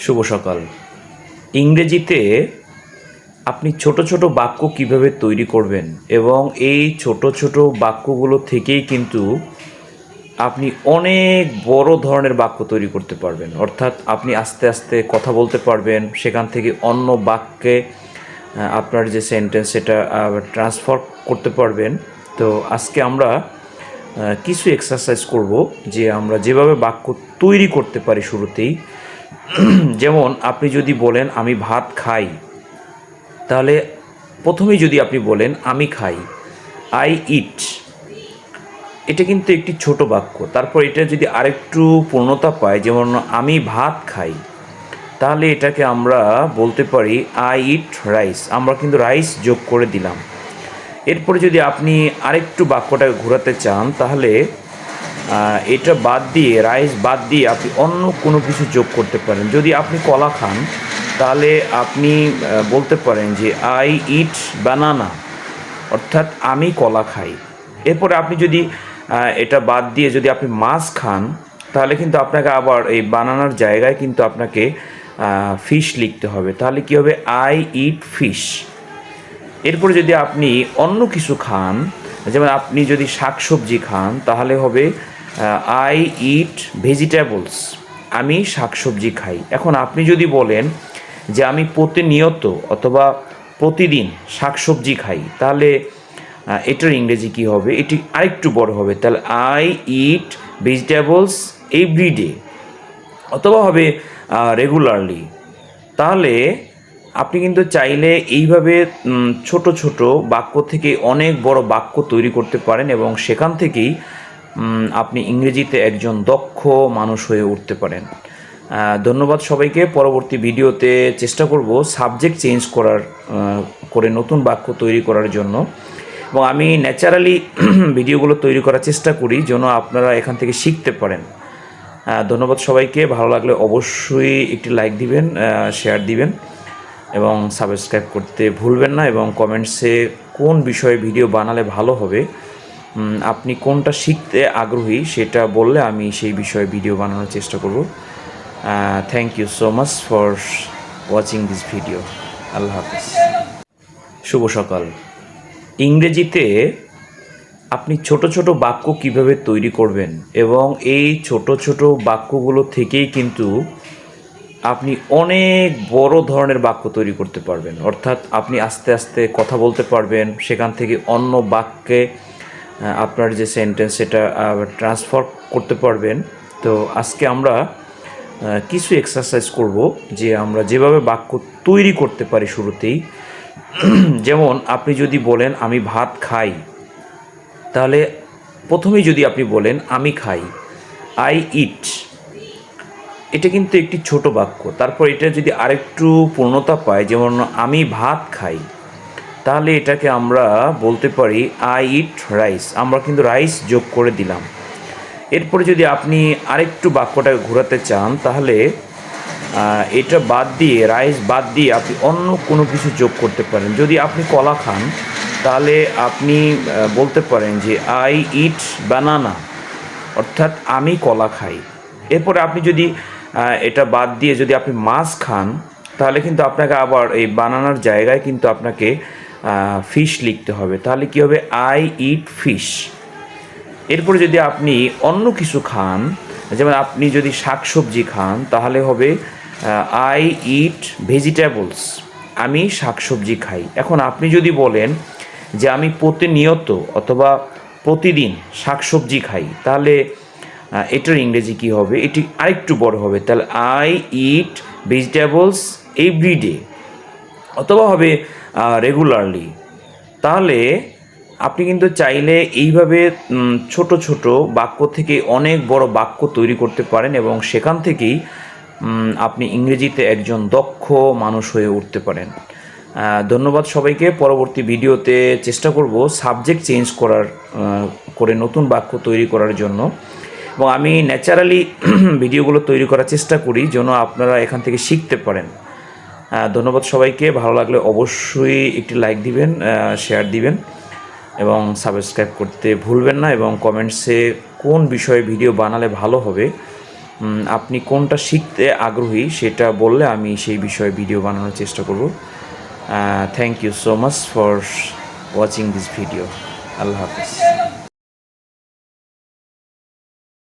শুভ সকাল। ইংরেজিতে আপনি ছোট ছোট বাক্য কিভাবে তৈরি করবেন এবং এই ছোট ছোট বাক্যগুলো থেকেই কিন্তু আপনি অনেক বড় ধরনের বাক্য তৈরি করতে পারবেন। অর্থাৎ আপনি আস্তে আস্তে কথা বলতে পারবেন, সেখান থেকে অন্য বাক্যে আপনার যে সেন্টেন্স সেটা ট্রান্সফার করতে পারবেন। তো আজকে আমরা কিছু এক্সারসাইজ করব যে আমরা যেভাবে বাক্য তৈরি করতে পারি শুরুতেই। যেমন আপনি যদি বলেন আমি ভাত খাই, তাহলে প্রথমেই যদি আপনি বলেন আমি খাই, আই ইট, এটা কিন্তু একটি ছোট বাক্য। তারপর এটা যদি আরেকটু পূর্ণতা পায়, যেমন আমি ভাত খাই, তাহলে এটাকে আমরা বলতে পারি আই ইট রাইস, আমরা কিন্তু রাইস যোগ করে দিলাম। এরপরে যদি আপনি আরেকটু বাক্যটাকে ঘোরাতে চান, তাহলে এটা বাদ দিয়ে, রাইস বাদ দিয়ে আপনি অন্য কোনো কিছু যোগ করতে পারেন। যদি আপনি কলা খান, তাহলে আপনি বলতে পারেন যে আই ইট বানানা, অর্থাৎ আমি কলা খাই। এরপরে আপনি যদি এটা বাদ দিয়ে যদি আপনি মাছ খান, তাহলে কিন্তু আপনাকে আবার এই বানানার জায়গায় কিন্তু আপনাকে ফিশ লিখতে হবে। তাহলে কী হবে? I eat fish. এরপরে যদি আপনি অন্য কিছু খান, যেমন আপনি যদি শাকসবজি খান, তাহলে হবে আই ইট ভেজিটেবলস, আমি শাকসবজি খাই। এখন আপনি যদি বলেন যে আমি প্রতিনিয়ত অথবা প্রতিদিন শাকসবজি খাই, তাহলে এটার ইংরেজি কী হবে? এটি আরেকটু বড় হবে। তাহলে আই ইট ভেজিটেবলস এভরিডে, অথবা হবে রেগুলারলি। তাহলে আপনি কিন্তু চাইলে এইভাবে ছোট ছোট বাক্য থেকে অনেক বড় বাক্য তৈরি করতে পারেন এবং সেখান থেকেই আপনি ইংরেজিতে একজন দক্ষ মানুষ হয়ে উঠতে পারেন। ধন্যবাদ সবাইকে। পরবর্তী ভিডিওতে চেষ্টা করব সাবজেক্ট চেঞ্জ করে নতুন বাক্য তৈরি করার জন্য, এবং আমি ন্যাচারালি ভিডিওগুলো তৈরি করার চেষ্টা করি যেন আপনারা এখান থেকে শিখতে পারেন। ধন্যবাদ সবাইকে। ভালো লাগলে অবশ্যই একটি লাইক দিবেন, শেয়ার দিবেন এবং সাবস্ক্রাইব করতে ভুলবেন না, এবং কমেন্টসে কোন বিষয়ে ভিডিও বানালে ভালো হবে, আপনি কোনটা শিখতে আগ্রহী সেটা বললে আমি সেই বিষয়ে ভিডিও বানানোর চেষ্টা করব। Thank you so much for watching this video. আল্লাহ হাফিজ। শুভ সকাল। ইংরেজিতে আপনি ছোট ছোট বাক্য কিভাবে তৈরি করবেন এবং এই ছোট ছোট বাক্যগুলো থেকেই কিন্তু আপনি অনেক বড় ধরনের বাক্য তৈরি করতে পারবেন। অর্থাৎ আপনি আস্তে আস্তে কথা বলতে পারবেন, সেখান থেকে অন্য বাক্যে আপনার যে সেন্টেন্স সেটা ট্রান্সফার করতে পারবেন। তো আজকে আমরা কিছু এক্সারসাইজ করব যে আমরা যেভাবে বাক্য তৈরি করতে পারি শুরুতেই। যেমন আপনি যদি বলেন আমি ভাত খাই, তাহলে প্রথমেই যদি আপনি বলেন আমি খাই, আই ইট, এটা কিন্তু একটি ছোট বাক্য। তারপর এটা যদি আরেকটু পূর্ণতা পায়, যেমন আমি ভাত খাই, তাহলে এটাকে আমরা বলতে পারি আই ইট রাইস, আমরা কিন্তু রাইস যোগ করে দিলাম। এরপরে যদি আপনি আরেকটু বাক্যটাকে ঘোরাতে চান, তাহলে এটা বাদ দিয়ে, রাইস বাদ দিয়ে আপনি অন্য কোনো কিছু যোগ করতে পারেন। যদি আপনি কলা খান, তাহলে আপনি বলতে পারেন যে আই ইট বানানা, অর্থাৎ আমি কলা খাই। এরপরে আপনি যদি এটা বাদ দিয়ে যদি আপনি মাছ খান, তাহলে কিন্তু আপনাকে আবার এই বানানার জায়গায় কিন্তু আপনাকে ফিশ লিখতে হবে। তাহলে কী হবে? I eat fish. এরপরে যদি আপনি অন্য কিছু খান, যেমন আপনি যদি শাকসবজি খান, তাহলে হবে আই ইট ভেজিটেবলস, আমি শাকসবজি খাই। এখন আপনি যদি বলেন যে আমি প্রতিনিয়ত অথবা প্রতিদিন শাকসবজি খাই, তাহলে এটার ইংরেজি কী হবে? এটি আরেকটু বড় হবে। তাহলে আই ইট ভেজিটেবলস এভরিডে, অথবা হবে রেগুলারলি। তাহলে আপনি কিন্তু চাইলে এইভাবে ছোট ছোট বাক্য থেকে অনেক বড় বাক্য তৈরি করতে পারেন এবং সেখান থেকেই আপনি ইংরেজিতে একজন দক্ষ মানুষ হয়ে উঠতে পারেন। ধন্যবাদ সবাইকে। পরবর্তী ভিডিওতে চেষ্টা করব সাবজেক্ট চেঞ্জ করে নতুন বাক্য তৈরি করার জন্য, এবং আমি ন্যাচারালি ভিডিওগুলো তৈরি করার চেষ্টা করি যেন আপনারা এখান থেকে শিখতে পারেন। ধন্যবাদ সবাইকে। ভালো লাগলে অবশ্যই একটি লাইক দিবেন, শেয়ার দিবেন এবং সাবস্ক্রাইব করতে ভুলবেন না, এবং কমেন্টসে কোন বিষয়ে ভিডিও বানালে ভালো হবে, আপনি কোনটা শিখতে আগ্রহী সেটা বললে আমি সেই বিষয়ে ভিডিও বানানোর চেষ্টা করব। Thank you so much for watching this video. Allah Hafiz.